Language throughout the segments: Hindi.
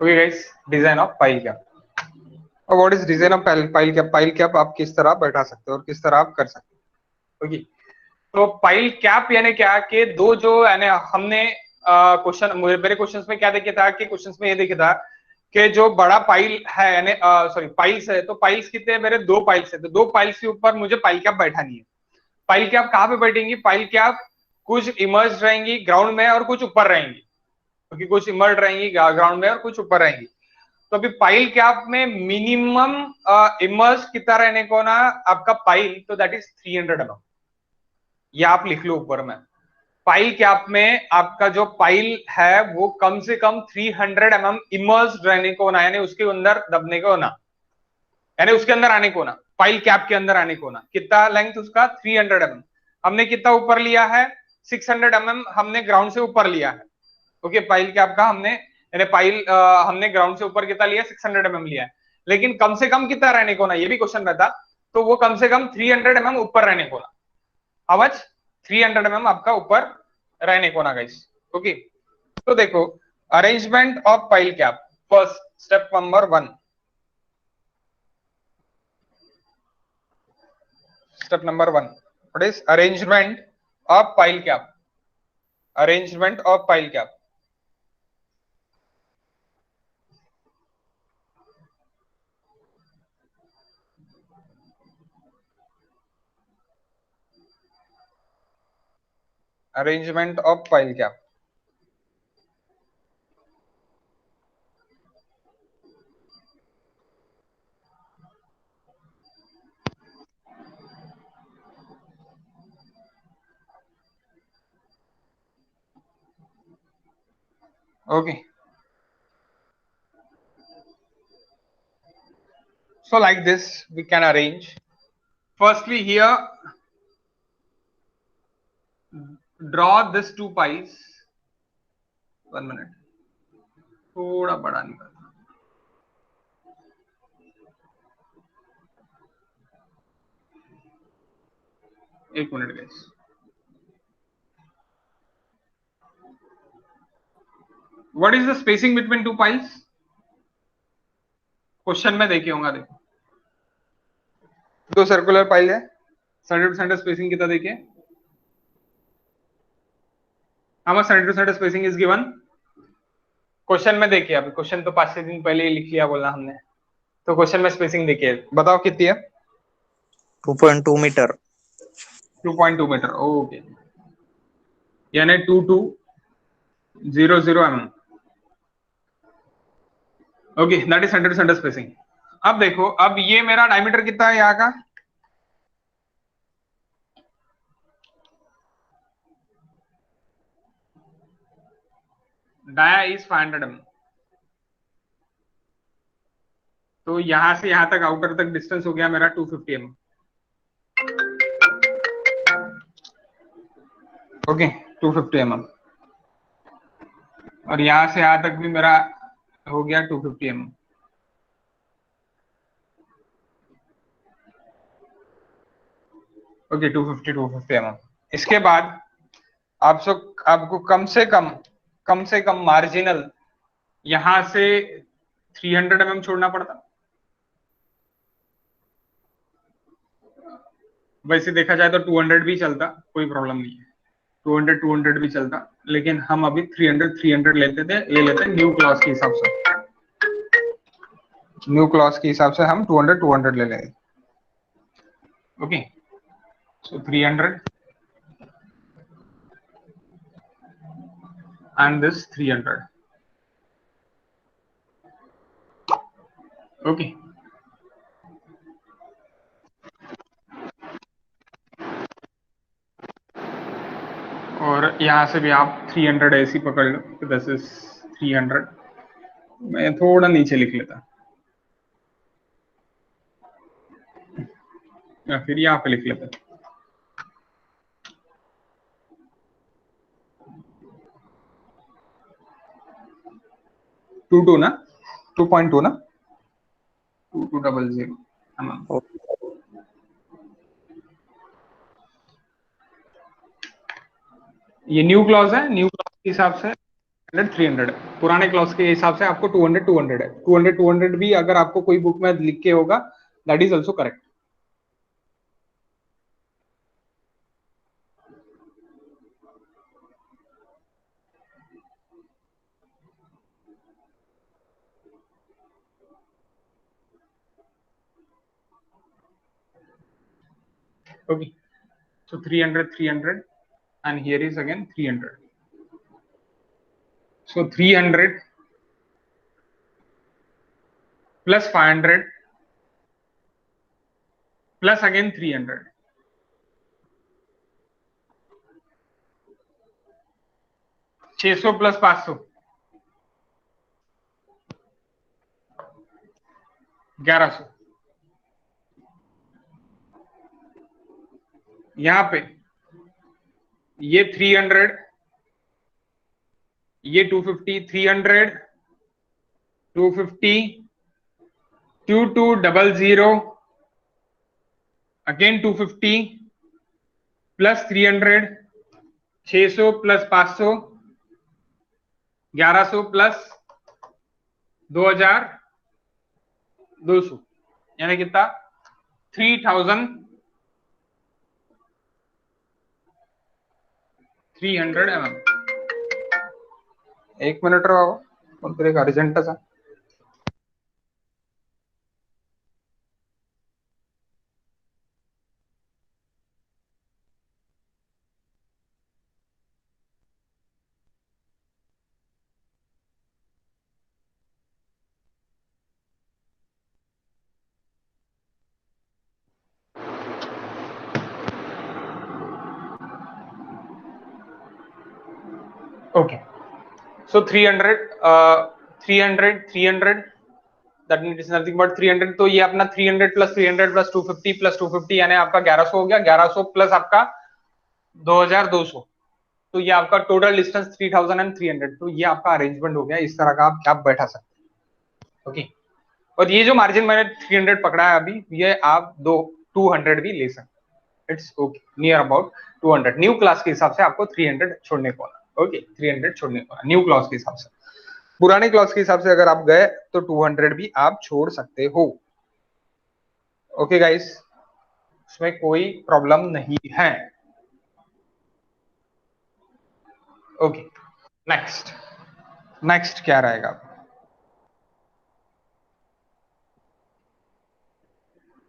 Okay guys, design of pile cap. और what is design of pile cap? Pile cap आप किस तरह बैठा सकते हो और किस तरह आप कर सकते हो। ओके, तो पाइल कैप यानी क्या कि दो जो यानी हमने क्वेश्चन मेरे क्वेश्चंस में क्या देखा था कि क्वेश्चंस में ये देखा था कि जो बड़ा पाइल है यानी सॉरी पाइल्स है, तो पाइल्स कितने हैं मेरे? दो पाइल्स है, तो दो पाइल्स के ऊपर मुझे पाइल कैप बैठानी है। पाइल कैप कहाँ पे बैठेंगी? पाइल कैप कुछ इमर्ज रहेंगी ग्राउंड में और कुछ ऊपर रहेंगी, क्योंकि कुछ इमर्ज रहेंगी ग्राउंड में और कुछ ऊपर रहेंगी। तो अभी पाइल कैप में मिनिमम इमर्ज कितना रहने को ना आपका पाइल, तो दैट इज 300 mm। ये आप लिख लो ऊपर में, पाइल कैप में आपका जो पाइल है वो कम से कम 300 mm इमर्ज रहने को ना, यानी उसके अंदर दबने को ना, यानी उसके अंदर आने को ना, पाइल कैप के अंदर आने को ना। कितना लेंथ उसका? 300 mm। हमने कितना ऊपर लिया है? 600 mm हमने ग्राउंड से ऊपर लिया है। ओके, पाइल कैप का हमने यानी पाइल हमने ग्राउंड से ऊपर कितना लिया? 600 mm लिया है। लेकिन कम से कम कितना रहने को ना, ये भी क्वेश्चन रहता, तो वो कम से कम 300 mm ऊपर रहने को ना। How much? 300 mm आपका ऊपर रहने को ना गाइस। ओके, तो देखो arrangement of pile cap, first step number 1। Step number 1, what is arrangement of pile cap? Arrangement of pile cap. Arrangement of pile cap. Okay, so like this we can arrange. Firstly here draw this two piles. 1 minute, थोड़ा बड़ा निकाल, एक minute guys. What is the spacing between two piles? Question में देखे होगा, देखो दो सर्कुलर पाइल है, सेंटर टू सेंटर स्पेसिंग कितना देखिए? how much center to center spacing is given? Question में देखिए, अभी क्वेश्चन तो 5-6 दिन पहले ही लिख लिया बोलना हमने, तो क्वेश्चन में स्पेसिंग देखिए, बताओ कितनी है? 2.2 मीटर। 2.2 मीटर, ओके, यानी 2200 mm। Okay, that is centre to centre spacing. अब देखो, अब ये मेरा डायमीटर कितना है यहाँ का? Dia is 500 mm। तो यहां से यहां तक आउटर तक डिस्टेंस हो गया मेरा 250 mm। Okay, 250 mm। और यहां से यहां तक भी मेरा हो गया 250 mm। Okay, 250 mm। इसके बाद आपको कम से कम मार्जिनल यहां से 300 mm छोड़ना पड़ता। वैसे देखा जाए तो 200 भी चलता, कोई प्रॉब्लम नहीं है, 200 भी चलता, लेकिन हम अभी 300 लेते थे, ले लेते हैं न्यू क्लॉज के हिसाब से। न्यू क्लॉज के हिसाब से हम 200 ले लेंगे। Okay, so 300 and this 300। Okay, और यहां से भी आप 300 ऐसी पकड़ लो, दिस इज 300। मैं थोड़ा नीचे लिख लेता, या फिर यहाँ पे लिख लेते 22 ना, 2.2 ना, 2200 mm। ये न्यू क्लॉज है, न्यू क्लॉज के हिसाब से 300 है। पुराने क्लॉज के हिसाब से आपको 200 200 है, 200 200 भी अगर आपको कोई बुक में लिख के होगा, that is also correct. Okay, so 300 300 and here is again 300, so 300 plus 500 plus again 300, 600 plus 500 1100। यहां पे ये 300, ये 250, 300 250 2200 अगेन 250 प्लस 300 600 प्लस 500 1100 प्लस 2200 यानी कितना 3300 mm। एक मिनिट राव कोणतरी एक अर्जंटच आहे। Okay, so 300 300 that means nothing but 300, तो ये अपना 300 प्लस 300 प्लस 250 प्लस 250 यानी आपका 1100 हो गया, 1100 प्लस आपका 2200, तो ये आपका टोटल डिस्टेंस 3300। तो ये आपका अरेंजमेंट हो गया, इस तरह का आप कैप बैठा सकते हैं। ओके, और ये जो मार्जिन मैंने 300 पकड़ा है अभी, ये आप 200 भी ले सकते हैं, it's okay, near about 200। New class के हिसाब से आपको 300 छोड़ने को आना, ओके 300 छोड़ने को आना न्यू क्लास के हिसाब से। पुराने क्लास के हिसाब से अगर आप गए तो 200 भी आप छोड़ सकते हो। ओके गाइस, इसमें कोई प्रॉब्लम नहीं है। ओके, नेक्स्ट नेक्स्ट क्या रहेगा?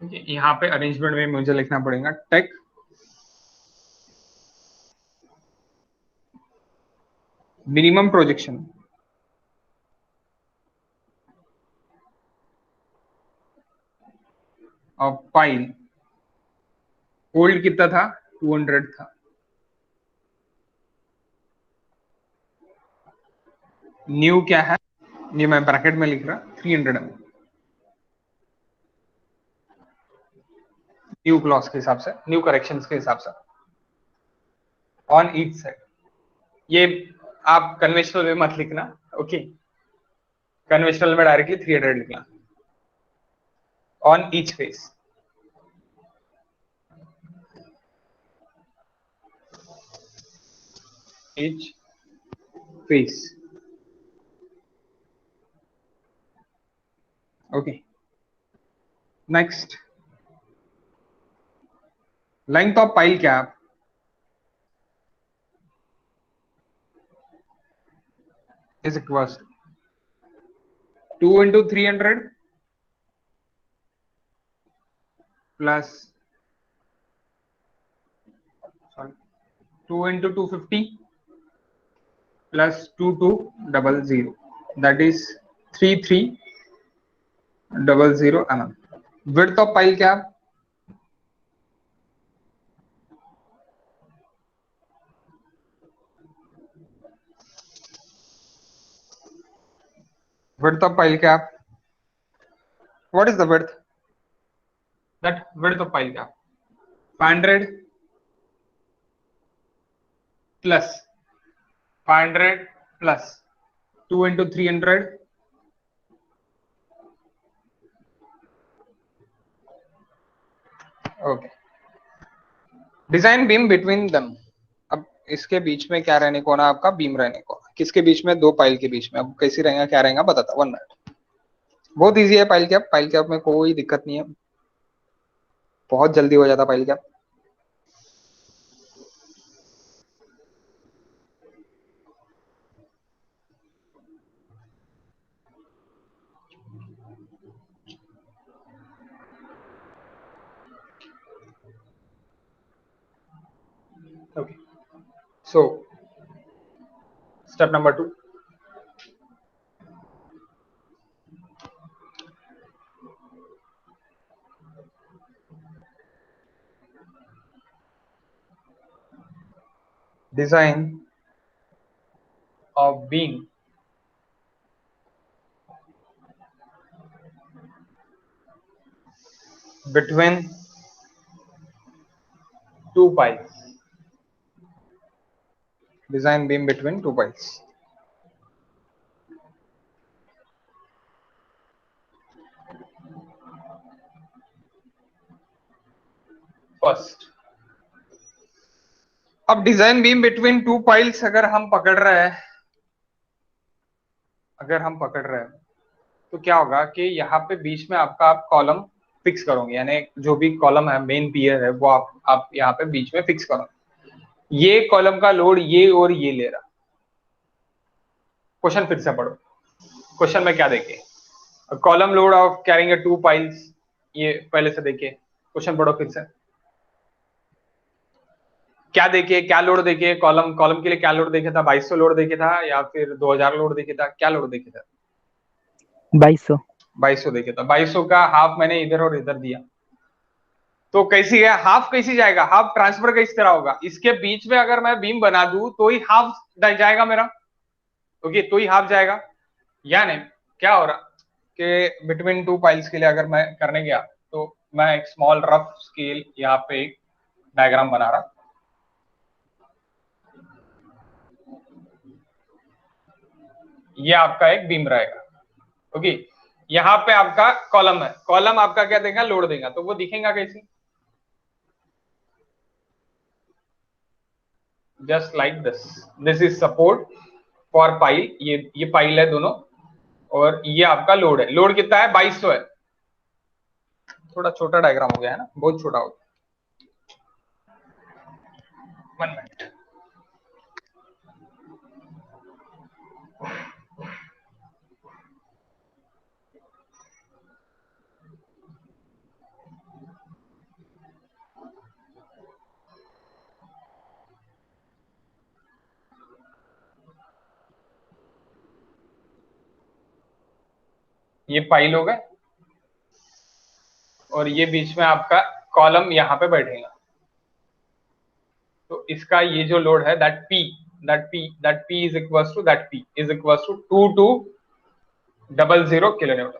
यहाँ पे अरेंजमेंट में मुझे लिखना पड़ेगा टेक मिनिमम प्रोजेक्शन और पाइल। ओल्ड कितना था? 200 था। न्यू क्या है? ये मैं ब्रैकेट में लिख रहा 300 है। न्यू क्लॉज के हिसाब से, न्यू करेक्शंस के हिसाब से ऑन ईच साइड। ये आप कन्वेंशनल में मत लिखना, ओके कन्वेंशनल में डायरेक्टली 300 लिखना on each face. each face, okay next length of pile cap is equals to 2 into 300 plus 2 into 250 plus 2200, that is 3300 mm. Width of pile cap width of pile cap, what is the width? That width of pile cap 500 plus 500 plus 2 into 300 okay. Design beam between them, अब इसके बीच में क्या रहने को ना, आपका बीम रहने को। किसके बीच में, दो पाइल के बीच में। अब कैसी रहेगा क्या रहेगा बताता, 1 मिनट। बहुत इजी है पाइल कैप में कोई दिक्कत नहीं है, बहुत जल्दी हो जाता pile cap. Okay, so step number 2, design of beam between two piles. Design beam between two piles. First, अब design beam between two piles अगर हम पकड़ रहे हैं, तो क्या होगा कि यहाँ पे बीच में आपका आप कॉलम फिक्स करोगे, यानी जो भी कॉलम है मेन पियर है वो आप यहाँ पे बीच में फिक्स करोगे। ये कॉलम का लोड ये और ये ले रहा। क्वेश्चन फिर से पढ़ो। क्वेश्चन में क्या देखे, column load of carrying two piles, ये पहले से देखिए। क्वेश्चन पढ़ो फिर से, क्या देखिए, क्या लोड देखिए, कॉलम के लिए क्या लोड देखे था, 2200 लोड देखे था या फिर 2000 लोड देखे था, क्या लोड देखे था? 2200 देखे था। 2200 का हाफ मैंने इधर और इधर दिया, तो कैसी है हाफ, कैसी जाएगा हाफ, ट्रांसफर किस तरह होगा, इसके बीच में अगर मैं बीम बना दूं तो ही हाफ जाएगा मेरा, ओके तो ही हाफ जाएगा। यानी क्या हो रहा कि बिटवीन टू पाइल्स के लिए अगर मैं करने गया तो मैं एक स्मॉल रफ स्केल यहाँ पे एक डायग्राम बना रहा। ये आपका एक बीम रहेगा, ओके। यहाँ पे आपका कॉलम है, कॉलम आपका क्या देगा, लोड देगा, तो वो दिखेगा कैसे, just like this is support for pile, ये पाइल है दोनों, और ये आपका लोड है। लोड कितना है, 2200 है। थोड़ा छोटा डायग्राम हो गया है ना, बहुत छोटा हो गया। 1 मिनट, ये पाइल होगा और ये बीच में आपका कॉलम यहाँ पे बैठेगा। तो इसका ये जो लोड है that P is equal to that P is equal to 2200 kilonewton,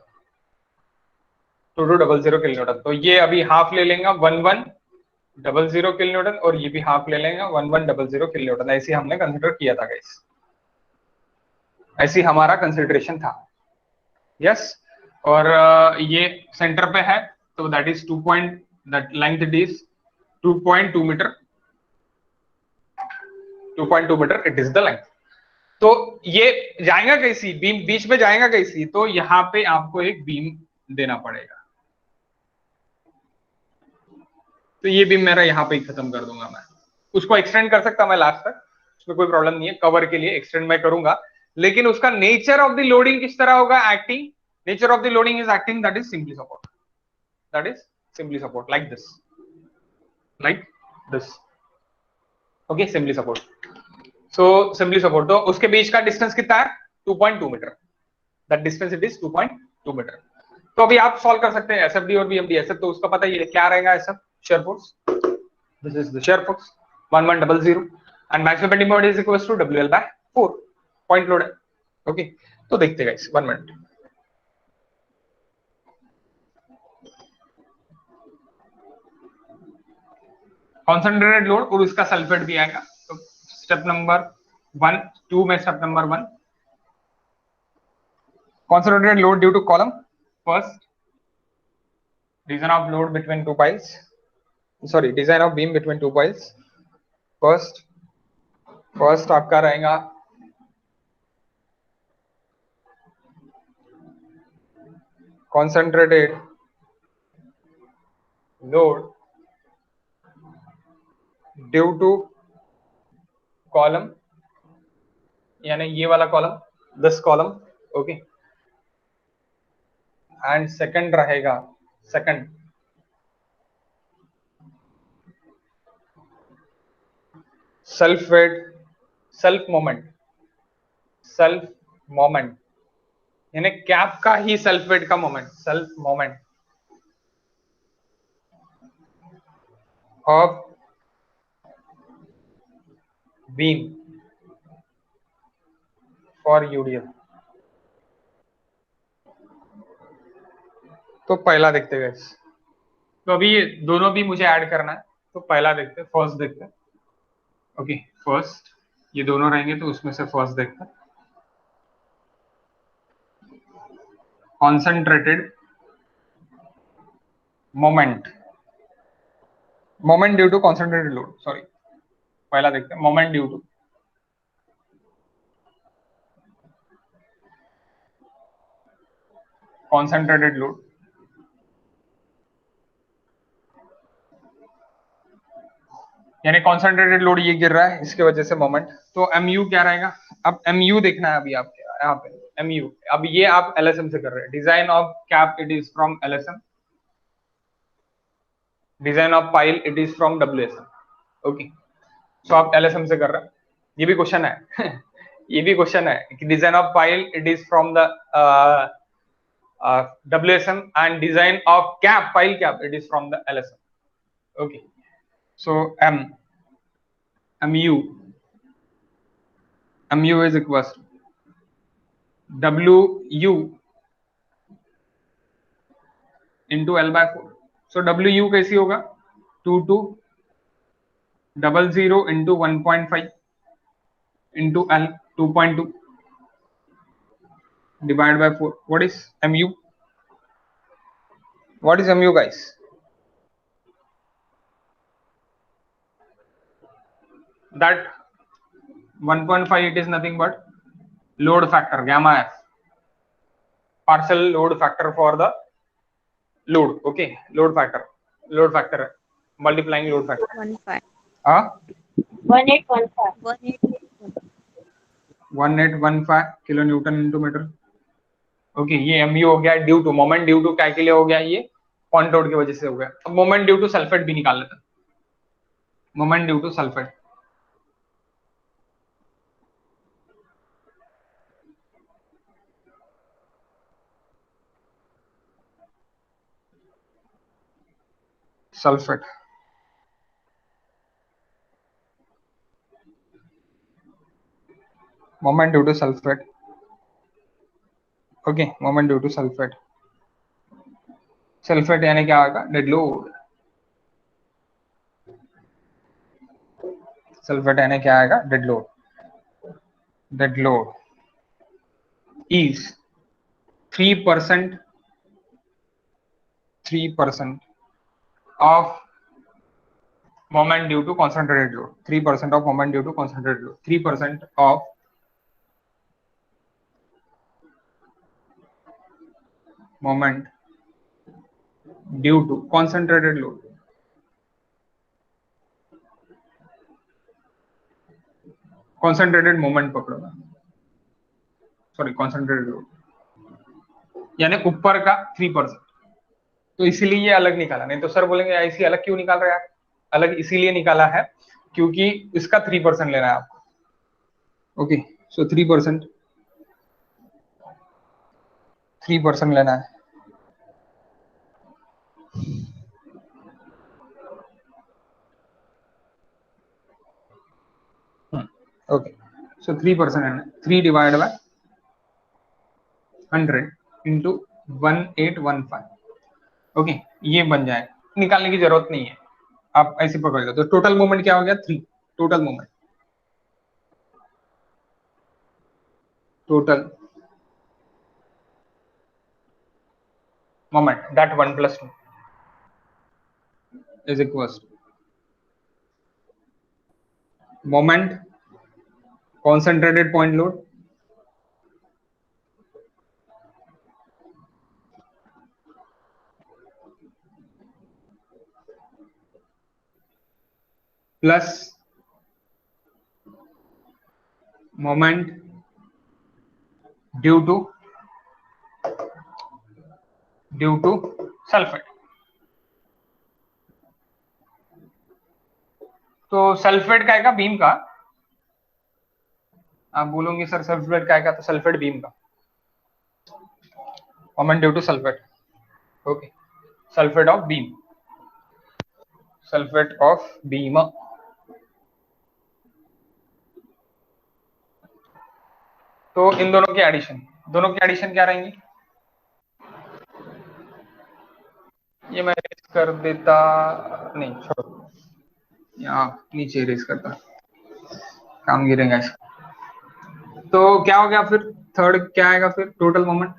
2200 kilonewton. तो ये अभी हाफ ले लेंगे 1100 किलोन्यूटन, और ये भी हाफ ले लेंगे 1100 किलोन्यूटन। ऐसे हमने कंसिडर किया था गाइस, ऐसी हमारा कंसिडरेशन था, यस। और ये सेंटर पे है, तो that is 2 point, that length it is 2.2 metre, 2.2 metre it is the length. तो ये जाएगा कैसी बीम, बीच में जाएगा कैसी, तो यहाँ पे आपको एक बीम देना पड़ेगा। तो ये बीम मेरा यहाँ पे ही खत्म कर दूंगा मैं, उसको एक्सटेंड कर सकता मैं लास्ट तक, उसमें कोई प्रॉब्लम नहीं है, कवर के लिए एक्सटेंड मैं करूंगा। लेकिन उसका नेचर ऑफ द लोडिंग किस तरह होगा, acting, nature of the loading is acting, that is simply support, that is simply support like this, like this, okay simply support. So simply support, तो उसके बीच का डिस्टेंस कितना है, 2.2 metre, that distance it is 2.2 metre. तो अभी आप सॉल्व कर सकते हैं एसएफडी और बीएमडी। एसएफ तो उसका पता ही है क्या रहेगा, SF shear force, this is the shear force 1100 and maximum bending moment is equals to WL by 4, point load है, ओके। तो देखते हैं गाइस, 1 मिनट। कॉन्सेंट्रेटेड लोड और उसका सल्फेट भी आएगा। तो स्टेप नंबर 1 2 में step number 1, concentrated load due to column. First, design of load between two piles, sorry design of beam between two piles. First आपका रहेगा concentrated load due to column, यानी ये वाला column, this column, okay. And second रहेगा, second self weight, self moment यानी कैप का ही सेल्फ वेट का moment, self moment of beam for UDL. तो पहला देखते हैं guys। तो अभी ये दोनों भी मुझे ऐड करना है, तो पहला देखते हैं, फर्स्ट देखते हैं, ओके। फर्स्ट ये दोनों रहेंगे तो उसमें से फर्स्ट देखते हैं, concentrated moment due to concentrated load, sorry, पहला देखते हैं moment due to concentrated load, यानी कॉन्सेंट्रेटेड लोड ये गिर रहा है, इसके वजह से मोमेंट। तो mu क्या रहेगा, अब mu देखना है अभी आपके यहाँ पे mu। अब ये आप LSM से कर रहे हैं, design of cap it is from LSM, design of pile it is from WSM, okay. So आप LSM से कर रहे हैं, ये भी क्वेश्चन है ये भी क्वेश्चन है कि design of pile it is from the WSM and design of cap, pile cap, it is from the LSM, okay। So mu is equals to WU into L/4। so WU कैसी होगा, 2200 into 1.5 into L 2.2 divided by 4। what is mu, guys? That 1.5 it is nothing but load factor, gamma f, partial load factor for the load, okay। load factor multiplying load factor 1815 हाँ 1815 1815 kilo newton into metre, okay. ये mu हो गया due to moment, due to क्या के लिए हो गया, ये पॉइंट लोड की वजह से हो गया। अब मोमेंट ड्यू टू सल्फेट भी निकाल लेते हैं, moment due to sulphate, moment due to sulphate, okay. Moment due to sulphate यानी क्या आएगा, डेड लोड, सल्फेट यानी क्या आएगा, dead load is 3% of moment due to concentrated load, 3% of moment due to concentrated load, 3% of moment due to concentrated load, concentrated moment पकड़ो, सॉरी concentrated load यानी ऊपर का 3%। तो इसीलिए ये अलग निकाला, नहीं तो सर बोलेंगे ऐसी अलग क्यों निकाल रहे हैं आप, अलग इसीलिए निकाला है क्योंकि इसका 3% लेना है आपको, ओके। सो 3% लेना है, ओके। सो 3% है, 3 डिवाइड बाय 100 इंटू 1815, ओके। ये बन जाए, निकालने की जरूरत नहीं है, आप ऐसे पकड़ लो। तो टोटल मोमेंट क्या हो गया, 3, total moment that 1 plus 2 is equals to moment concentrated point load plus moment due to sulphate. तो सल्फेट का आएगा बीम का, आप बोलोगे सर सल्फेट का आएगा, तो सल्फेट बीम का moment due to sulphate. Okay, sulphate of beam, sulphate of beam. तो इन दोनों की एडिशन क्या रहेंगी? ये मैं रेस कर देता, नहीं छोड़ो, यहाँ नीचे रेस करता, काम गिरेगा इसका। तो क्या हो गया फिर, थर्ड क्या आएगा फिर, टोटल मोमेंट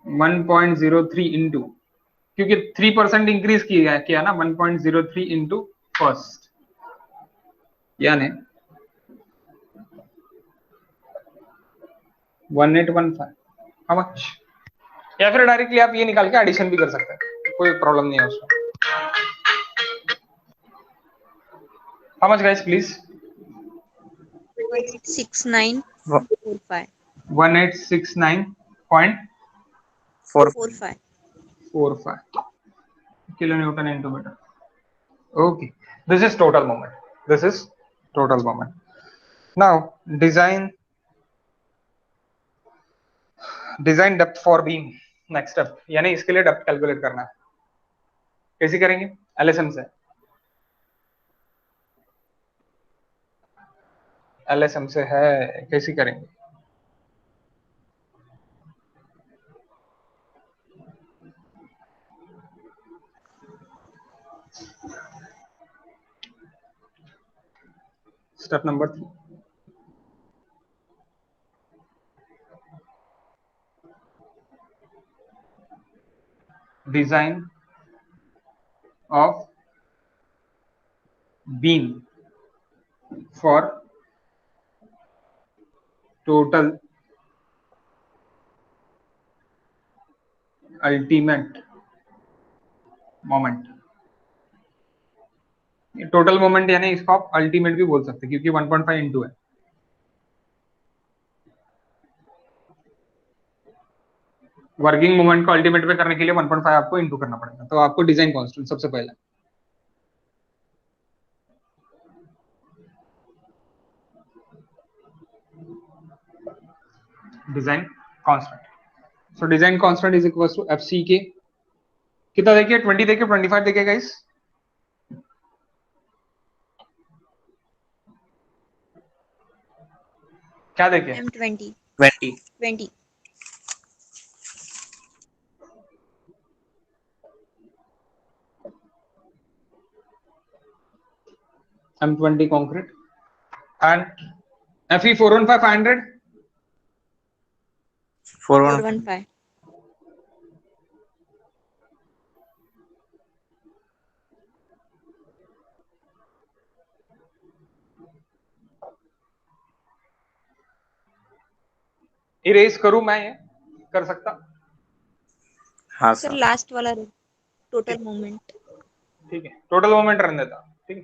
1.03 इंटू, क्योंकि 3% इंक्रीज किया ना, 1.03 इंटू फर्स्ट, यानी 1815। How much? या फिर डायरेक्टली आप ये निकाल के एडिशन भी कर सकते हैं, कोई प्रॉब्लम नहीं है उसमें। How much guys please? 1869.45. 1869.45 kilo newton into metre. Okay, this is total moment. This is total moment. Now design depth for beam. Next step, यानी इसके लिए डेप्थ कैलकुलेट करना है। कैसे करेंगे? LSM से। LSM से है, कैसे करेंगे? Step number 3, design of beam for total ultimate moment. Total moment यानी इसको आप अल्टीमेट भी बोल सकते हैं, क्योंकि 1.5 इंटू है। वर्किंग मोमेंट को अल्टीमेट पे करने के लिए 1.5 आपको इंटू करना पड़ेगा। तो आपको डिजाइन कांस्टेंट सबसे पहले, design constant. So design constant is equal to FC के कितना देखिए, 20 देखिए, 25 देखिए गाइस, क्या देखिए? M20. 20. 20. M20 concrete and FE 415 500 415. Erase करूं मैं, ये कर सकता? हाँ सर सर. लास्ट वाला टोटल मोमेंट. ठीक है, टोटल मोमेंट रहने देता, ठीक है।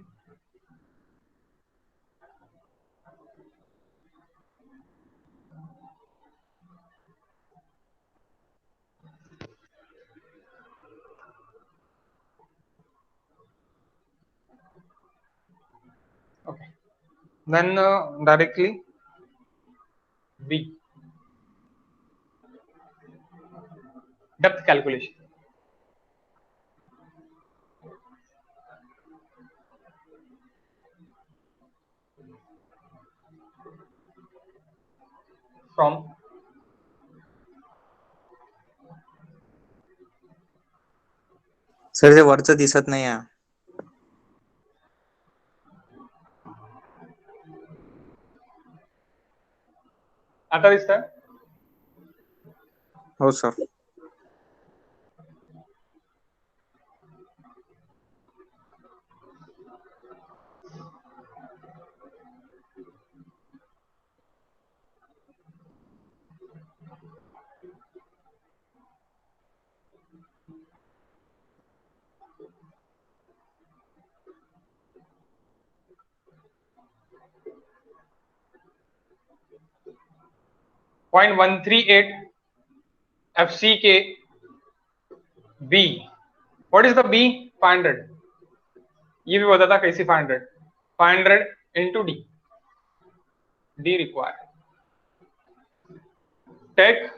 Okay, then directly B, depth calculation. From sir ते वरचं दिसत नाही आहे. आता दिसतंय? हो sir. 0.138 FCK B. What is the B? 500. ये भी बता था कैसे 500. 500 into D. D required. Take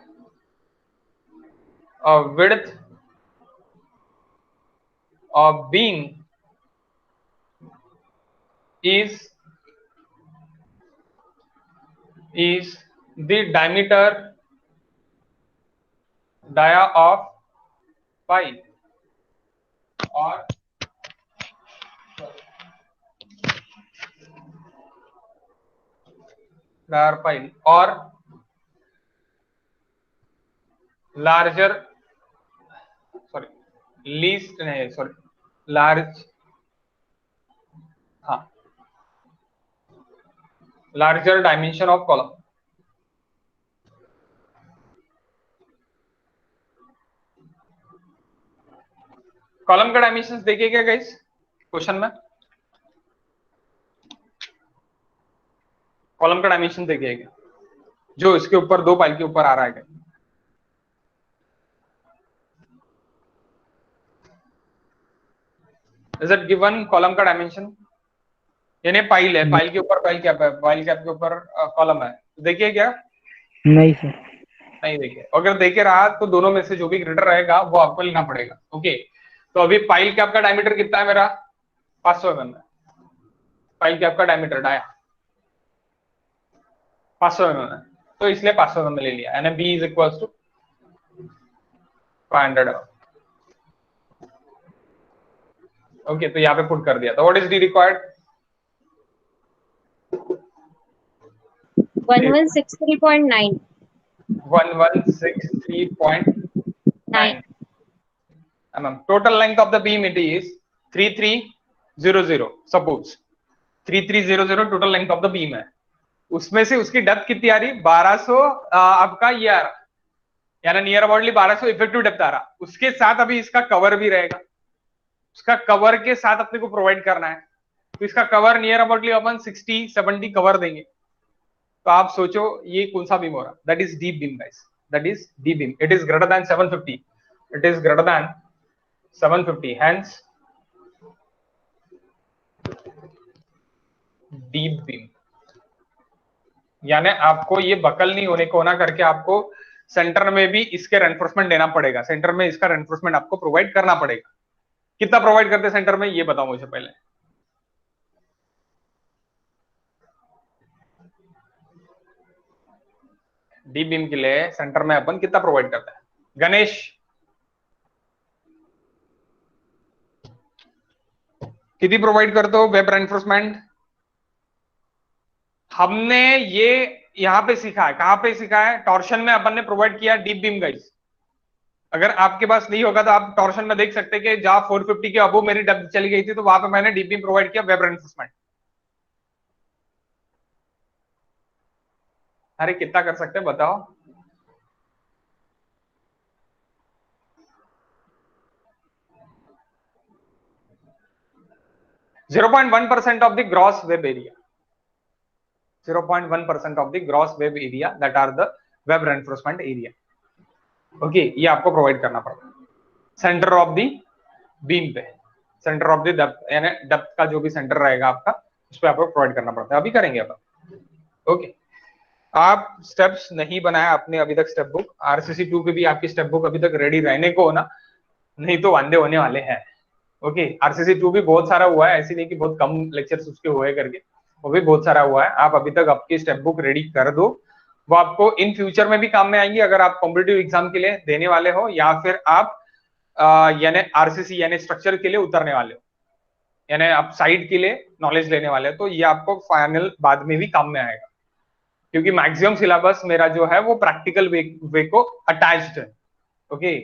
a width of beam is the diameter dia of pipe or dia pipe or larger, sorry, least नहीं, sorry, large, हाँ, larger dimension of column. Column का डायमेंशन देखिए क्या गाइस क्वेश्चन में, कॉलम का डायमेंशन देखिएगा जो इसके ऊपर दो पाइल के ऊपर आ रहा है. इज इट गिवन कॉलम का डायमेंशन? यानी पाइल है, पाइल के ऊपर पाइल कैप है, पाइल कैप के ऊपर कॉलम है. देखिए क्या? नहीं सर, नहीं देखिए. अगर देखे रहा तो दोनों में से जो भी ग्रेटर रहेगा वो आपको लेना पड़ेगा. ओके, तो अभी पाइल कैप का डायमीटर कितना है मेरा? 500 mm है. पाइल कैप का डायमीटर डाया 500 mm है, तो इसलिए 500 mm ले लिया. यानी B is equal to 500 mm. Okay, तो यहाँ पे पुट कर दिया. तो what is D required? 1163.9. 1163.9 mm. Total length of the beam it is 3300. Suppose 3300 total length of the beam है. उसमें से उसकी डेप्थ कितनी आ रही? 1200 आपका ये आ रहा, यानी नियर अबाउटली 1200 इफेक्टिव डेप्थ आ रहा. उसके साथ अभी इसका कवर भी रहेगा, उसका कवर के साथ अपने को प्रोवाइड करना है. तो इसका कवर नियर अबाउटली अपन 60-70 कवर देंगे. तो आप सोचो ये कौन सा बीम हो रहा? That is deep beam guys, that is deep beam. It is greater than 750, it is greater than 750, hence deep beam. यानी आपको ये बकल नहीं होने को ना करके आपको सेंटर में भी इसके रेनफोर्समेंट देना पड़ेगा, सेंटर में इसका रेनफोर्समेंट आपको प्रोवाइड करना पड़ेगा. कितना प्रोवाइड करते हैं सेंटर में ये बताओ मुझे पहले. डी बीम के लिए सेंटर में अपन कितना प्रोवाइड करते हैं? गणेश कितनी प्रोवाइड करते हो वेब रेनफोर्समेंट? हमने ये यहां पे सीखा है. कहां पे सीखा है? टॉर्शन में अपन ने प्रोवाइड किया डीप बीम गाइस. अगर आपके पास नहीं होगा तो आप टॉर्शन में देख सकते हैं कि जहां 450 के अबो मेरी डेप्थ चली गई थी तो वहां पे मैंने डीप बीम प्रोवाइड किया वेब रेनफोर्समेंट. अरे कितना कर सकते हैं बताओ? .1% of the gross web area. 0.1% of the gross web area that are the web reinforcement area. Okay, ये आपको प्रोवाइड करना पड़ेगा सेंटर ऑफ द बीम पे. सेंटर ऑफ द डेप्थ यानी डेप्थ का जो भी सेंटर रहेगा आपका उस पे आपको प्रोवाइड करना पड़ता है. अभी करेंगे अपन. ओके, आप स्टेप्स नहीं बनाया आपने अभी तक स्टेप बुक. आरसीसी 2 की भी आपकी स्टेप बुक अभी तक रेडी रहने को ना, नहीं तो वांदे होने वाले हैं. ओके, आरसीसी 2 भी बहुत सारा हुआ है, ऐसी नहीं कि बहुत कम लेक्चर्स उसके हुए करके, वो भी बहुत सारा हुआ है. आप अभी तक आपकी स्टेप बुक रेडी कर दो, वो आपको इन फ्यूचर में भी काम में आएंगी अगर आप कॉम्पिटिटिव एग्जाम के लिए देने वाले हो या फिर आप यानी आरसीसी यानी स्ट्रक्चर के लिए उतरने वाले हो, यानी आप साइड के लिए नॉलेज लेने वाले हो, तो ये आपको फाइनल बाद में भी काम में आएगा. क्योंकि मैक्सिमम सिलेबस मेरा जो है वो प्रैक्टिकल वे को अटैच्ड है. ओके,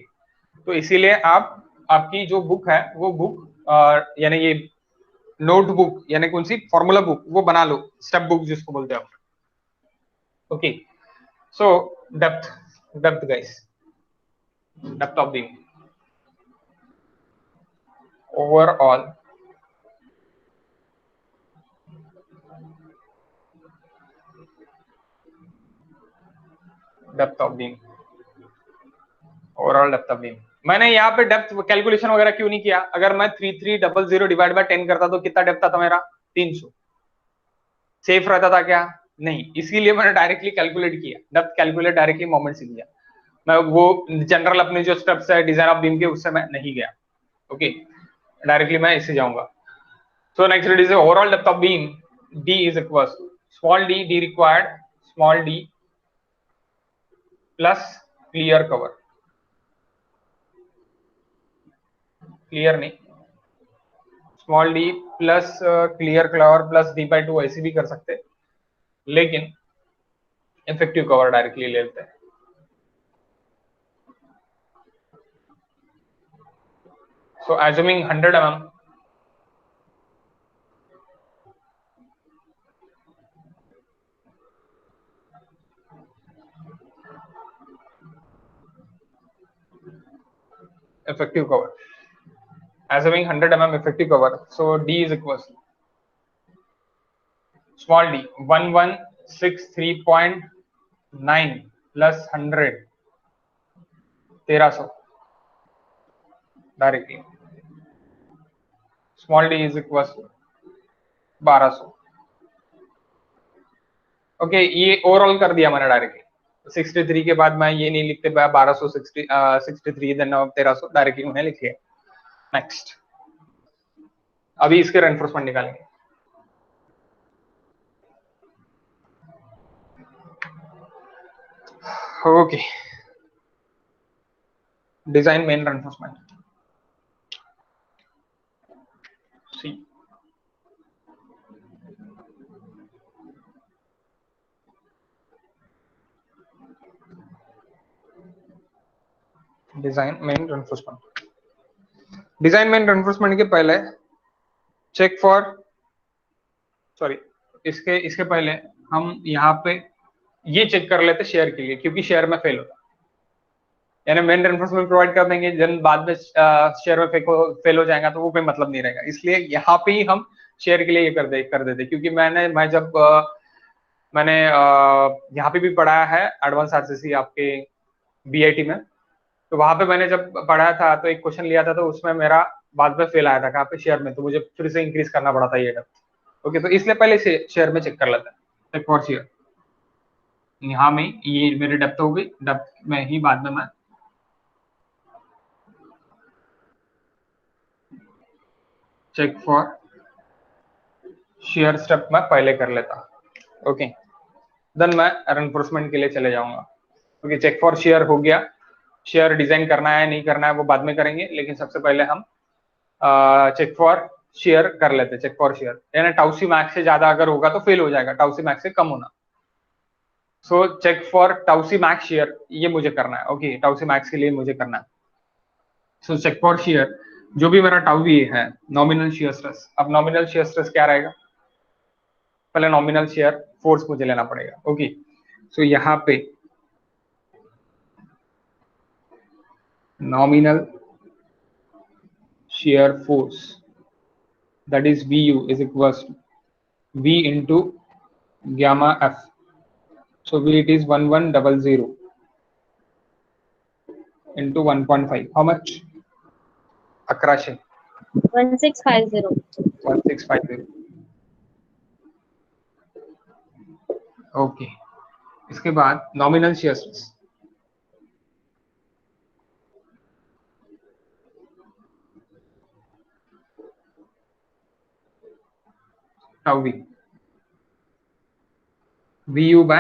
तो इसीलिए आप आपकी जो बुक है वो बुक यानी ये नोटबुक यानी कौन सी फॉर्मूला बुक वो बना लो, स्टेप बुक जिसको बोलते हैं. Okay, so depth guys, depth of beam overall depth of beam, overall depth of beam. मैंने यहाँ पे डेप्थ कैलकुलेशन वगैरह क्यों नहीं किया? अगर मैं 3300 डिवाइड बाय 10 करता तो कितना डेप्थ आता मेरा? 300। सेफ रहता था क्या? नहीं, इसीलिए मैंने डायरेक्टली कैलकुलेट किया, डेप्थ कैलकुलेट डायरेक्टली मोमेंट से किया। मैं वो जनरल अपने जो स्टेप्स है डिजाइन ऑफ बीम के उससे मैं नहीं गया। ओके, डायरेक्टली मैं इससे जाऊंगा। So next it is overall depth of beam, d is equals to small d required, small d plus clear cover, clear नहीं, small d plus clear cover plus d/2 ऐसे भी कर सकते, लेकिन इफेक्टिव कवर डायरेक्टली ले लेते हैं। So assuming 100 mm, effective cover, assuming 100 mm effective cover, so D is equals to small d 1163.9 plus 100, 1300 directly, small d is equals to 1200। Okay, ये ओवरऑल कर दिया मैंने डायरेक्टली। 63 के बाद मैं ये नहीं लिखते 1263 देन 1300, डायरेक्टली उन्हें लिख लिया। नेक्स्ट, अभी इसके रेनफोर्समेंट निकालेंगे। Okay, design main reinforcement see, design main reinforcement. Design main reinforcement के पहले चेक फॉर, सॉरी, इसके पहले हम यहाँ पे ये चेक कर लेते शेयर के लिए, क्योंकि शेयर में फेल होता, यानी मेन रेनफोर्समेंट प्रोवाइड कर देंगे, जन बाद में शेयर में फेल हो जाएगा तो वो कोई मतलब नहीं रहेगा। इसलिए यहाँ पे ही हम शेयर के लिए ये कर देते, क्योंकि मैं जब मैंने यहाँ पे भी पढ़ाया है एडवांस आरसीसी आपके बीआईटी में, तो वहां पे मैंने जब पढ़ाया था तो एक क्वेश्चन लिया था, तो उसमें मेरा बाद में फेल आया था कहाँ पे? शेयर में, तो मुझे फिर से इंक्रीज करना पड़ा था ये डेप्थ। ओके, तो इसलिए पहले से शेयर में चेक कर लेते हैं, चेक फॉर शेयर। यहाँ में ये मेरी डेप्थ हो गई, डेप्थ में ही बाद में मैं चेक फॉर शेयर स्टेप में पहले कर लेता। ओके, देन मैं रेनफोर्समेंट के लिए चले जाऊंगा। ओके, चेक फॉर शेयर हो गया। शेयर डिजाइन करना है नहीं करना है वो बाद में करेंगे, लेकिन सबसे पहले हम चेक फॉर शेयर कर लेते। चेक फॉर शेयर यानी टाउसी मैक्स से ज्यादा अगर होगा तो फेल हो जाएगा, टाउसी मैक्स से कम होना। So check for tau c max shear, ये मुझे करना है। ओके, टाउसी मैक्स के लिए मुझे करना है। सो चेक फॉर शेयर, जो भी मेरा टाउ वी है, नॉमिनल शेयर स्ट्रेस। अब नॉमिनल शेयर स्ट्रेस क्या रहेगा? पहले नॉमिनल शेयर फोर्स मुझे लेना पड़ेगा। ओके, सो यहाँ पे nominal shear force, that is Vu, is equals to V into gamma F. So V it is 1100 into 1.5. How much? 1100. 1650. 1650. Okay. इसके बाद nominal shear stress, tau V, Vu by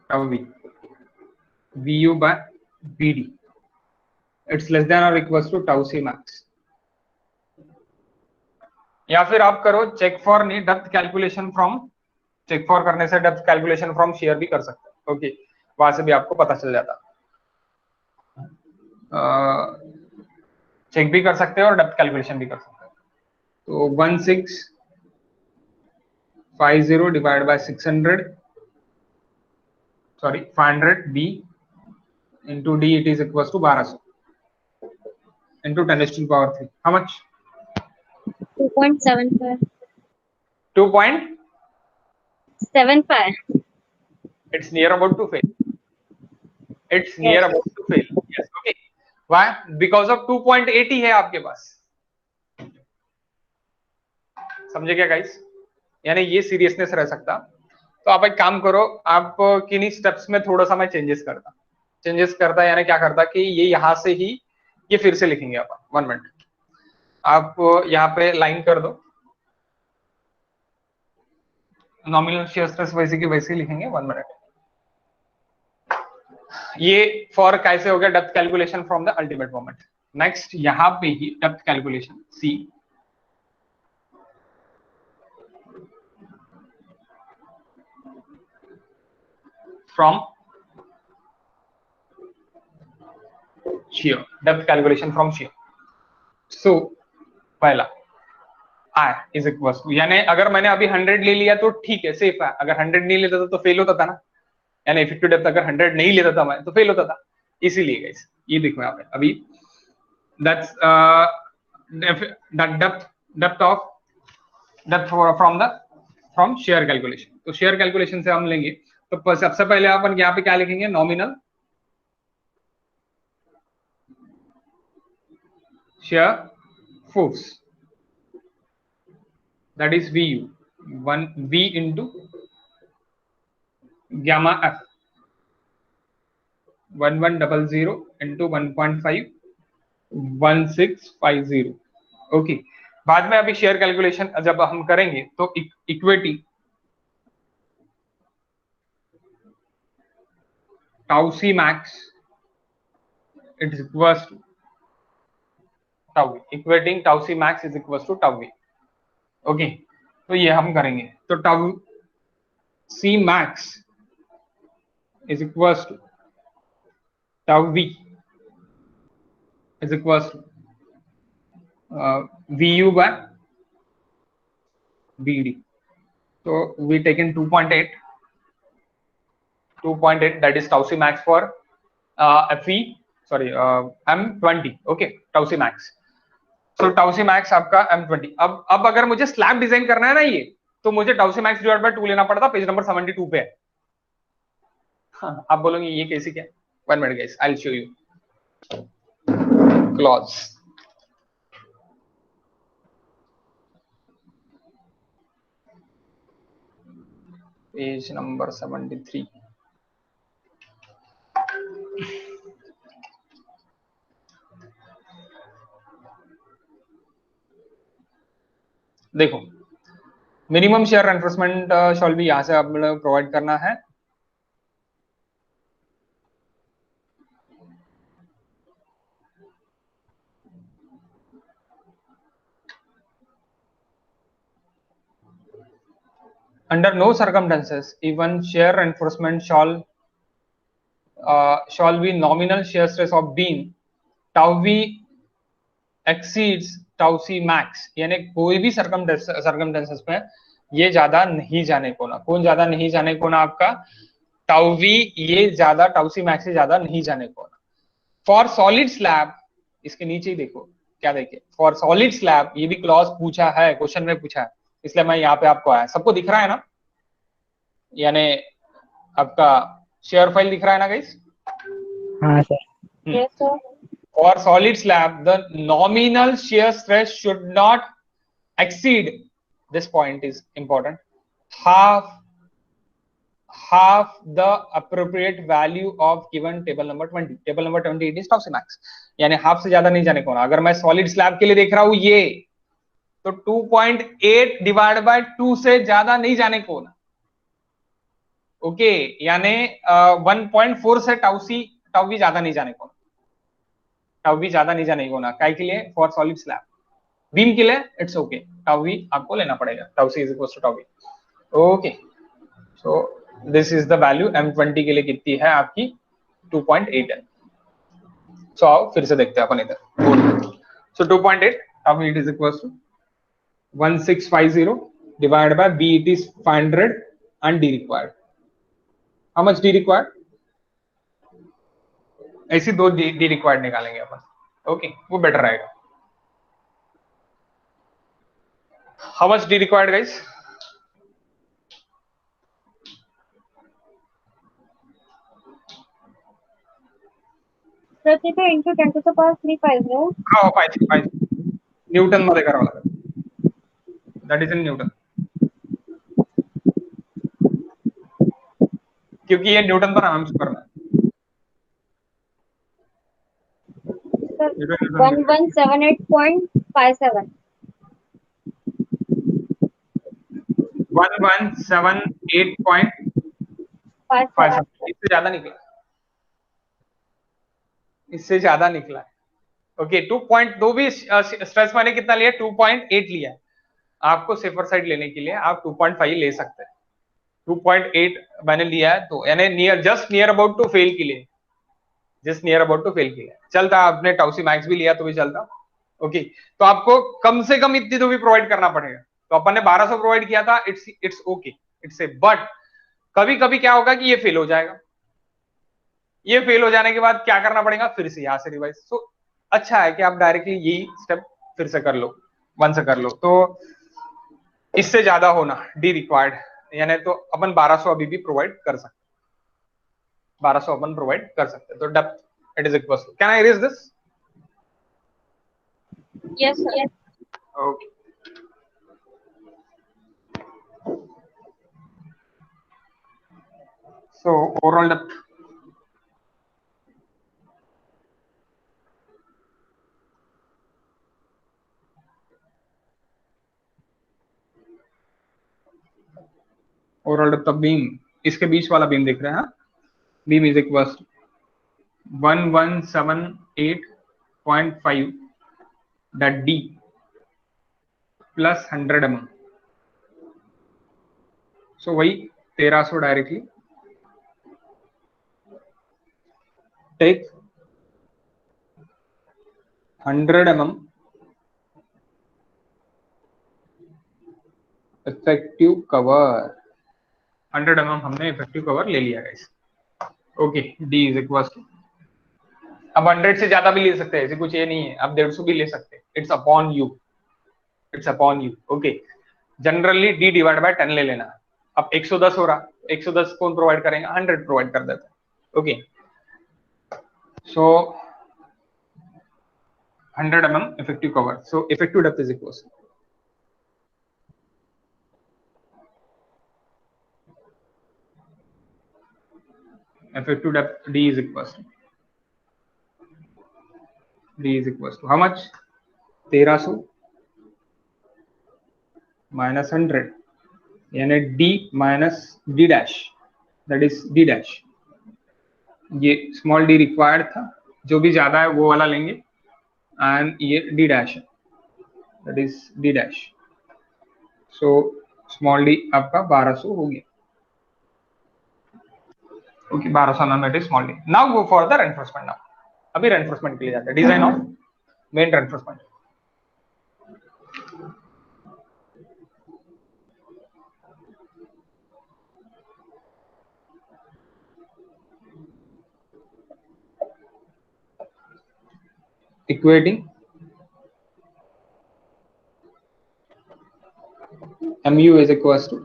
tau V, Vu by Vd, it's less than or equals to tau c max। या फिर आप करो चेक फॉर नहीं, depth calculation from, check for करने से डेप्थ कैलकुलेशन फ्रॉम शेयर भी कर सकते हैं। ओके, वहां से भी आपको पता चल जाता, चेक भी कर सकते हैं और डेप्थ कैलकुलेशन भी कर सकते हैं। तो 1650 divide by 600, sorry 500 b into d, it is equals to 1200 into 10⁻³ how much? 2.75. 2.75। It's near about to fail. It's near Yes. about to fail. Yes. Okay. Why? Because of 2.8 ही है आपके पास. समझे क्या गाइस? यानी ये सीरियसनेस रह सकता. तो आप एक काम करो, आप किन्हीं स्टेप्स में थोड़ा सा मैं चेंजेस करता यानी क्या करता कि ये यहां से ही ये फिर से लिखेंगे अपन. 1 मिनट, आप यहाँ पे लाइन कर दो. नॉमिनल शेयर स्ट्रेस वैसे की वैसे ही लिखेंगे. 1 मिनट. ये फॉर कैसे हो गया? Depth calculation from the ultimate moment. Next यहां पे ही depth calculation see from shear, depth calculation from shear. So पहला I is equals to, यानी अगर मैंने अभी 100 ले लिया तो ठीक है, सेफ है. अगर 100 नहीं लेता था तो फेल होता था ना. यानी इफेक्टिव डेप्थ अगर 100 नहीं लेता था मैं तो फेल होता था. इसीलिए गाइस ये देखो यहाँ पे अभी that's depth from share calculation. तो शेयर कैलकुलेशन से हम लेंगे तो सबसे पहले अपन यहाँ पे क्या लिखेंगे? Nominal shear force, that is VU, 1 V into gamma F, 1100 into 1.5 1650. Okay. बाद में अभी शेयर कैलकुलेशन जब हम करेंगे तो equity tau C max it is equals to tau V. Equating tau C max is equals to tau V. Okay. तो ये हम करेंगे तो tau C max is equals to tau v is equals to vu by bd. So we taken 2.8 that is tau c max for fe sorry m20. okay, tau c max. so tau c max आपका m20. अब अगर मुझे स्लैब डिजाइन करना है ना ये तो मुझे tau c max divide by 2 लेना पड़ता. पेज नंबर 72 पे है. हाँ, आप बोलोगे ये कैसे क्या? 1 minute guys, I will show you. Clause page number 73. देखो मिनिमम शेयर एनफोर्समेंट शॉल भी यहां से आप लोग प्रोवाइड करना है. Under no circumstances, even shear reinforcement shall be nominal shear stress of beam tau v exceeds tau c max. यानी कोई भी circumstances में ये ज्यादा नहीं जाने को ना. कौन ज्यादा नहीं जाने को ना? आपका tau v ये ज्यादा tau c max से ज्यादा नहीं जाने को ना. फॉर सॉलिड स्लैब इसके नीचे ही देखो क्या देखिए. फॉर सॉलिड स्लैब ये भी क्लॉज पूछा है, क्वेश्चन में पूछा है, इसलिए मैं यहाँ पे आपको आया. सबको दिख रहा है ना? यानी आपका शेयर फाइल दिख रहा है ना गाइस? हाँ sir. Yes, sir. For solid slab, the nominal shear stress should not exceed, this point is important, half the appropriate value of given table number 20. Table number 20 it is tau c max. यानी हाफ से ज्यादा नहीं जाने को ना. अगर मैं सॉलिड स्लैब के लिए देख रहा हूं ये तो 2.8 डिवाइड बाय 2 से ज्यादा नहीं जाने को ना. ओके. यानी 1.4 से टाउ वी ज्यादा नहीं जाने को. टाउ वी ज्यादा नहीं जाने को ना. काय के लिए? For solid slab. बीम के लिए इट्स ओके. टाउ वी आपको लेना पड़ेगा. Tau C is equal to tau V. Okay. So this is the value. M20 के लिए कितनी है आपकी? 2.8 है. सो आओ फिर से देखते हैं अपन इधर. So 2.8 tau V it is equal to 1650 divided by B it is 500 and D required. How much D required? ऐसी दो D required निकालेंगे अपन. ओके, वो बेटर रहेगा. How much D required guys? तर तिथे इंटू 10⁻³ हाँ पाहिजे न्यूटन मध्ये करावं लागेल, दॅट इज इन न्यूटन, क्योंकि ये न्यूटन पर आराम से करना है। सर न्यूटन 1178.57 1178.57, इससे ज्यादा निकला, इससे ज्यादा निकला है। ओके 2.2 भी स्ट्रेस मैंने कितना लिया, 2.8 लिया है। आपको सेफर साइड लेने के लिए आप 2.5 ले सकते हैं, 2.8 मैंने लिया है, तो यानी near, just near about to fail के लिए, just near about to fail के लिए चलता। आपने टाउसी मैक्स भी लिया तो भी चलता। ओके तो आपको कम से कम इतनी तो भी प्रोवाइड करना पड़ेगा। तो अपन ने 1200 प्रोवाइड किया था, it's okay, it's a, but कभी कभी क्या होगा कि ये फेल हो जाएगा। ये फेल हो जाने के बाद क्या करना पड़ेगा, फिर से यहां से रिवाइज। सो अच्छा है कि आप डायरेक्टली यही स्टेप फिर से कर लो, वन से कर लो। तो इससे ज्यादा होना डी रिक्वायर्ड, यानी तो अपन 1200 अभी भी प्रोवाइड कर सकते, 1200 अपन प्रोवाइड कर सकते। तो depth it is equal to, can I erase this? Yes sir. Okay so overall depth of beam, इसके बीच वाला बीम दिख रहा है, beam is equal 1178.5 that D plus 100 mm, so वही 1300 directly take 100 mm effective cover, 100 mm हमने इफेक्टिव कवर ले लिया guys. Okay D is equal to, अब 100 से ज्यादा भी ले सकते हैं, ऐसे कुछ ये नहीं है, आप 150 भी ले सकते हैं, it's upon you, it's upon you. Okay generally D divide by 10 ले लेना। अब 110 हो रहा, 110 कौन प्रोवाइड करेंगे, 100 प्रोवाइड कर देता है। Okay so 100 mm effective cover, so effective depth is equals effective depth D is equals to how much, 1300 minus 100 यानी D minus D dash, that is D dash, ये स्मॉल d रिक्वायर्ड था, जो भी ज्यादा है वो वाला लेंगे, एंड ये D dash है, that is D dash, so small d आपका 1200 हो गया। Okay 1200 mm it is small d। Now go for the reinforcement. Now अभी रेनफोर्समेंट के लिए जाते हैं, design of main reinforcement. equating mu is equals to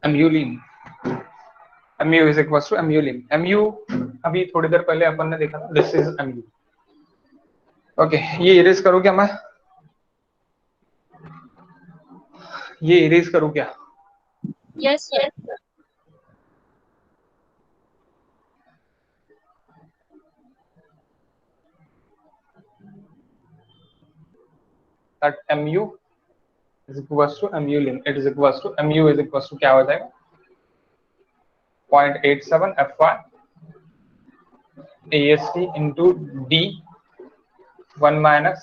mu lim, mu is equals to mu lim, mu अभी थोड़ी देर पहले अपन ने देखा था, दिस इज mu। ओके ये इरेज करूं क्या मैं, ये इरेज करूं क्या? Yes sir. that mu is equals to mu lim, it is equals to mu is equals to क्या हो जाएगा 0.87 fy ast into d 1 minus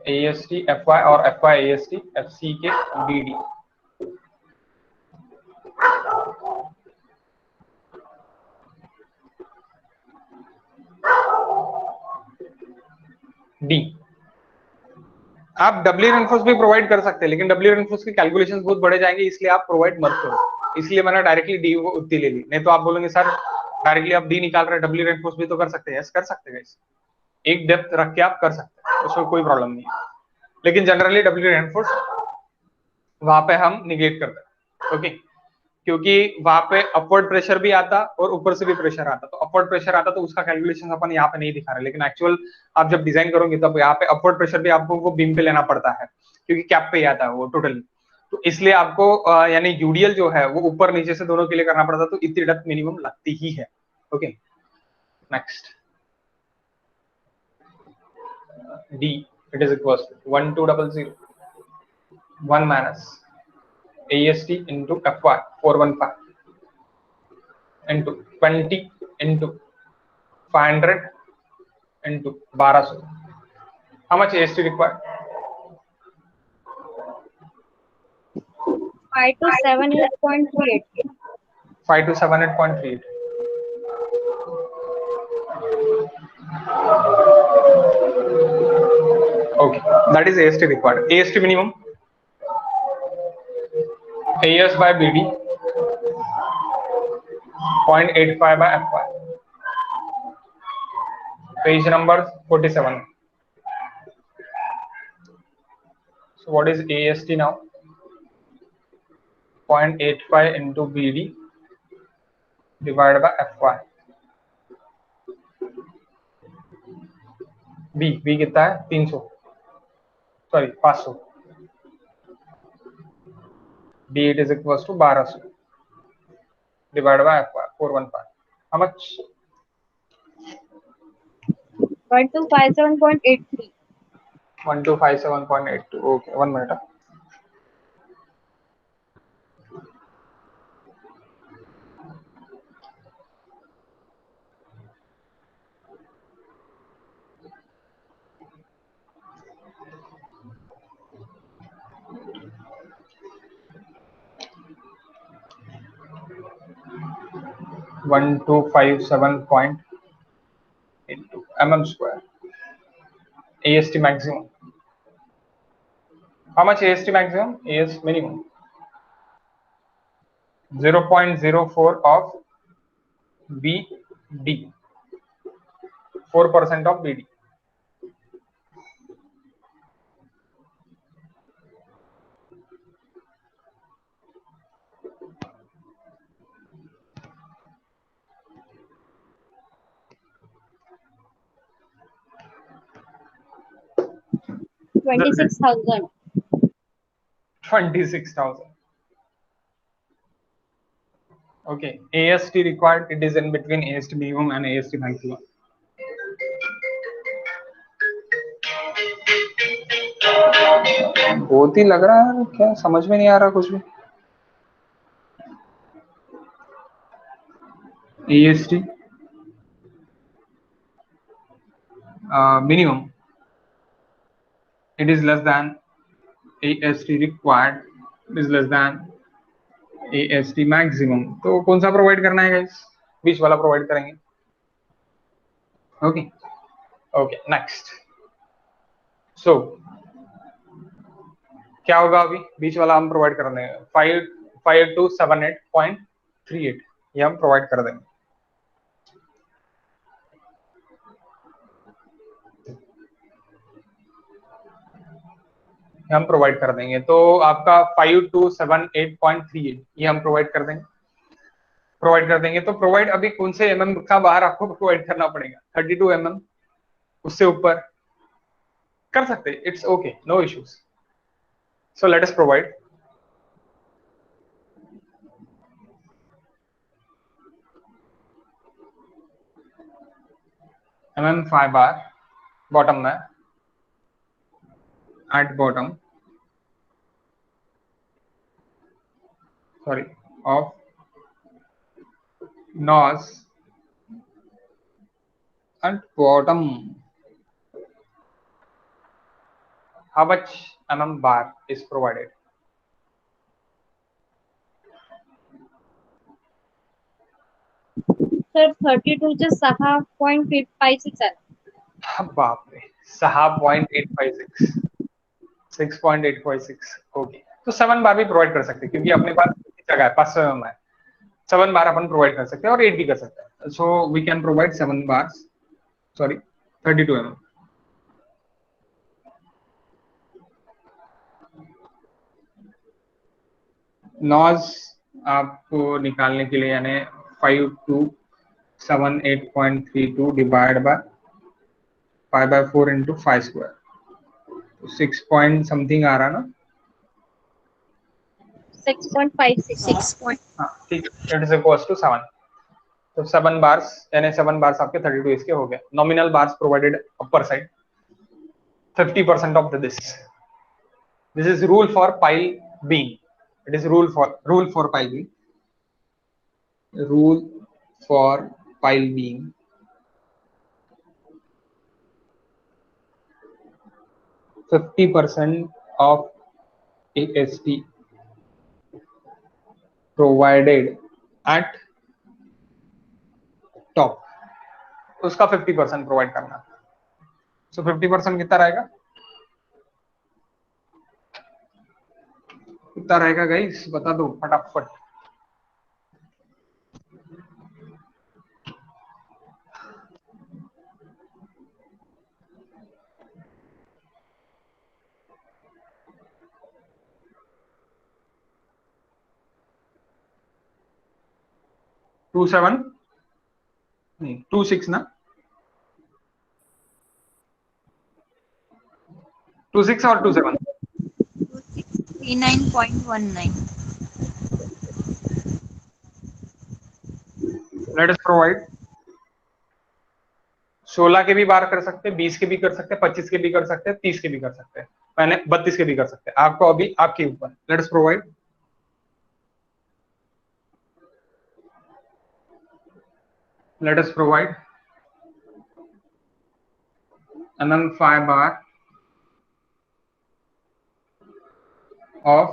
ast fy और fy ast fc के dd। डी आप डब्ल्यू रेनफोर्स भी प्रोवाइड कर सकते हैं, लेकिन डब्ल्यू रेनफोर्स की कैलकुलेशंस बहुत बढ़े जाएंगे, इसलिए आप प्रोवाइड मत करो। इसलिए मैंने डायरेक्टली डी को उतनी ले ली, नहीं तो आप बोलेंगे सर डायरेक्टली आप डी निकाल रहे हैं, डब्ल्यू रेनफोर्स भी तो कर सकते हैं। यस कर सकते हैं, एक डेप्थ रख के आप कर सकते हैं, उसमें कोई प्रॉब्लम नहीं है, लेकिन जनरली डब्ल्यू रेनफोर्स वहां पे हम निगेट करते हैं। ओके क्योंकि वहां पे अपवर्ड प्रेशर भी आता और ऊपर से भी प्रेशर आता, तो अपवर्ड प्रेशर आता तो उसका कैलकुलेशन अपन यहाँ पे नहीं दिखा रहे, लेकिन एक्चुअल आप जब डिजाइन करोगे तब यहाँ पे अपवर्ड प्रेशर भी आपको वो बीम पे लेना पड़ता है, क्योंकि कैप पे ही आता है वो टोटली। तो इसलिए आपको यानी यूडीएल जो है वो ऊपर नीचे से दोनों के लिए करना पड़ता, तो इतनी डेप्थ मिनिमम लगती ही है। Okay, next D, it is equal 1200 1 minus AST into FY 415 into 20 into 500 into 1200. How much AST required? 5 to 7.38. 5 to 7.38. Okay, that is AST required. AST minimum, AS by BD 0.85 by FY. Page number 47. So what is AST now? 0.85 into BD divided by FY. B कितना है? 300, sorry 500. D it is equals to 1200 divided by FY 415. How much? 1257.83. 1257.82. Okay, 1 minute. One two five 7.82 mm square. AST maximum. How much AST maximum? AS minimum 0.04 of BD, 4% of BD. $26,000. 26,000. Okay, AST required, it is in between AST minimum and AST maximum. बहुत ही लग रहा है, क्या समझ में नहीं आ रहा कुछ भी. AST minimum, it is less than AST required, it is less than AST maximum. तो कौन सा प्रोवाइड करना है गाइस? बीच वाला प्रोवाइड करेंगे. Okay okay, next. सो क्या होगा अभी? बीच वाला हम प्रोवाइड कर देंगे 5 to 78.38, ये हम प्रोवाइड कर देंगे. हम प्रोवाइड कर देंगे, तो आपका 5 to 78.38 ये हम प्रोवाइड कर देंगे. तो प्रोवाइड अभी कौन से mm का बाहर आपको प्रोवाइड करना पड़ेगा? 32 mm, उससे ऊपर कर सकते, it's okay, no issues. So let us provide. mm5 bar bottom में, at bottom, sorry, of nose at bottom. How much mm bar is provided? Sir, 32 just 6.56 आहे. बाप रे, 6.856, 6.856. ओके, तो 7 बार भी प्रोवाइड कर सकते हैं, क्योंकि अपने पास जगह है, 500 mm है. 7 बार अपन प्रोवाइड कर सकते हैं और 8 भी कर सकते हैं. So we can provide 7 bar, sorry 32 mm. नॉज आपको निकालने के लिए, यानी 5278.32 डिवाइड बाय 5/4 इंटू 5 स्क्वायर, तो 6 पॉइंट समथिंग आ रहा ना, 6.56 6 point हाँ ठीक है, इट इज इक्वल्स टू 7। तो 7 बार्स, यानी 7 बार्स आपके 32 इसके हो गए। Nominal bars provided upper side 50% of this is rule for pile beam, it is rule for pile beam, rule for pile beam, %50 of AST provided at top, उसका 50% प्रोवाइड करना। सो 50% कितना रहेगा, कितना रहेगा गाइस, बता दो फटाफट। टू 6 ना, 26 और 27, 2639.19. Late us provide. 16 के भी बार कर सकते हैं, 20 के भी कर सकते हैं, 25 के भी कर सकते हैं, 30 के भी कर सकते हैं, मैंने 32 के भी कर सकते हैं, आपको अभी आपके ऊपर। Late us provide. Let us provide another 5 bar of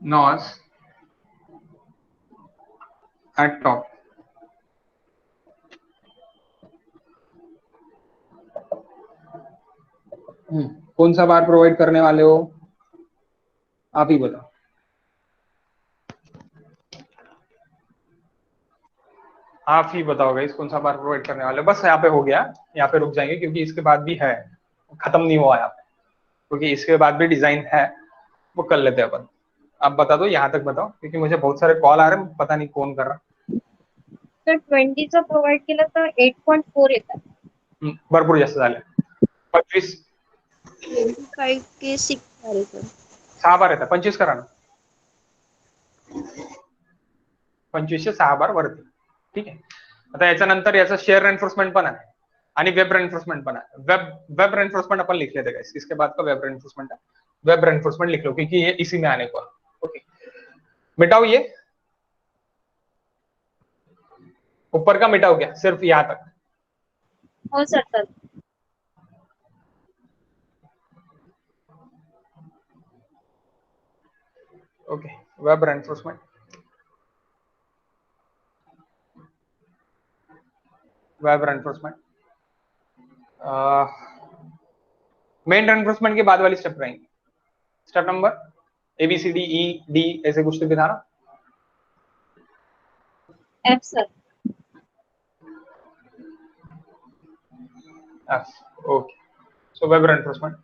nose at top. कौन सा बार प्रोवाइड करने वाले हो, आप ही बताओ। आप ही बताओ गाइस, कौन सा बार प्रोवाइड करने वाले हो। बस यहाँ पे हो गया, यहाँ पे रुक जाएंगे क्योंकि इसके बाद भी है, खत्म नहीं हुआ यहाँ पे, क्योंकि इसके बाद भी डिजाइन है, वो कर लेते हैं अपन। आप बता दो, यहाँ तक बताओ, क्योंकि मुझे बहुत सारे कॉल आ रहे हैं, पता नहीं कौन कर रहा। तर 20चा प्रोव्हाइड केलं तर 8.4 येतात. भरपूर जास्त झाले। 25 25 के 6 झाले सर. 6 बार येतात, 25 करा ना, 25 चे 6 बार वरती, ठीक आहे। आता याच्यानंतर याचा शेअर एन्फोर्समेंट पण आहे आणि वेब एन्फोर्समेंट पण आहे। वेब एन्फोर्समेंट अपन लिख लेते गाइस, इसके बाद का वेब एन्फोर्समेंट है, वेब एन्फोर्समेंट लिख लो क्योंकि ये इसी में आने को है। ओके, मिटाओ ये ऊपर का, मिटाओ क्या, सिर्फ यहाँ तक। हो sir sir. Okay, web enforcement, web enforcement, main enforcement के बाद वाली स्टेप रहेंगे। स्टेप नंबर ABCDED ऐसे कुछ तो दिखा ना। F sir. F, okay. So web reinforcement,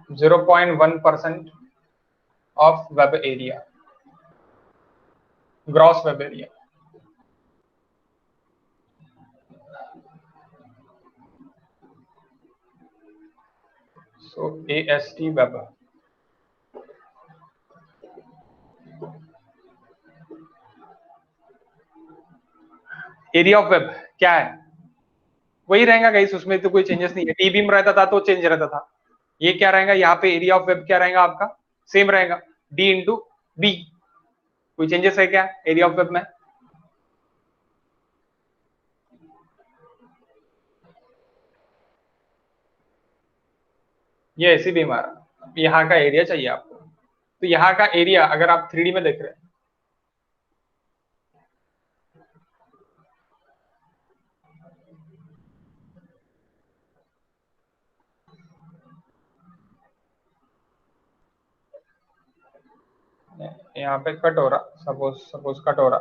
0.1% of web area, gross web area. So AST web, area of web क्या है, वही रहेगा गाइस, उसमें तो कोई चेंजेस नहीं है। टी बीम रहता था तो चेंज रहता था, ये क्या रहेगा, यहाँ पे एरिया ऑफ वेब क्या रहेगा आपका, सेम रहेगा, डी इंटू बी। कोई चेंजेस है क्या एरिया ऑफ वेब में, ये ऐसे भी हमारा यहाँ का एरिया चाहिए आपको। तो यहाँ का एरिया अगर आप 3D में देख रहे हैं, यहाँ पे कट हो रहा, सपोज कट हो रहा,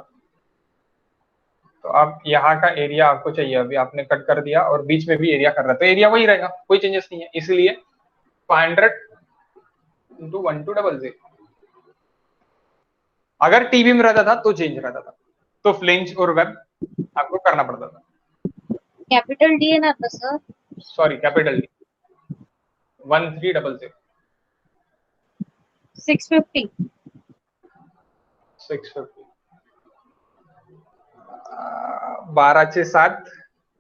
तो आप यहाँ का एरिया आपको चाहिए, अभी आपने कट कर दिया और बीच में भी एरिया कर रहा है, तो एरिया वही रहेगा, कोई चेंजेस नहीं है। इसलिए 500 × 1200, अगर टीवी में रहता था तो चेंज रहता था, तो फ्लिंच और वेब आपको करना पड़ता था। कैपिटल डी है ना आता सर? सॉरी, कैपिटल डी 1300 650 650 12 7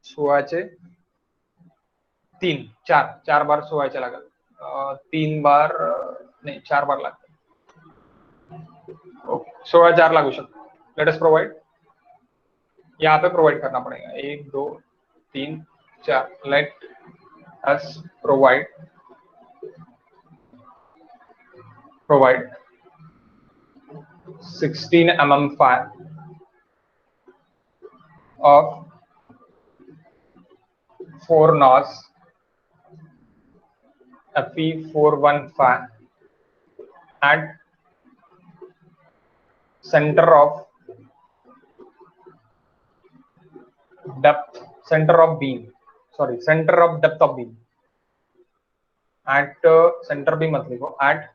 16 3 4 4 बार 16 लागल, 3 बार नाही 4 बार लागते, ओके 16 4 लागू शकतो. लेट अस प्रोवाइड, यहाँ पे प्रोवाइड करना पड़ेगा 1 2 3 4. Late us provide 16 mm fan of 4 NOS FE41 fan at center of depth, center of beam, sorry, center of depth of beam at center beam मत लिखो, at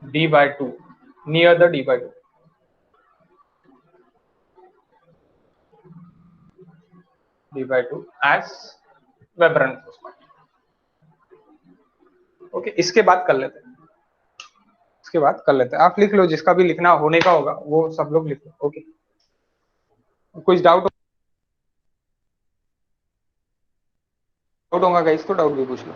d/2, near the d/2, d/2 as web reinforcement. Okay, इसके बाद कर लेते हैं, इसके बाद कर लेते हैं. आप लिख लो, जिसका भी लिखना होने का होगा वो सब लोग लिख लो. ओके, कुछ डाउट होगा गाइस तो डाउट भी पूछ लो.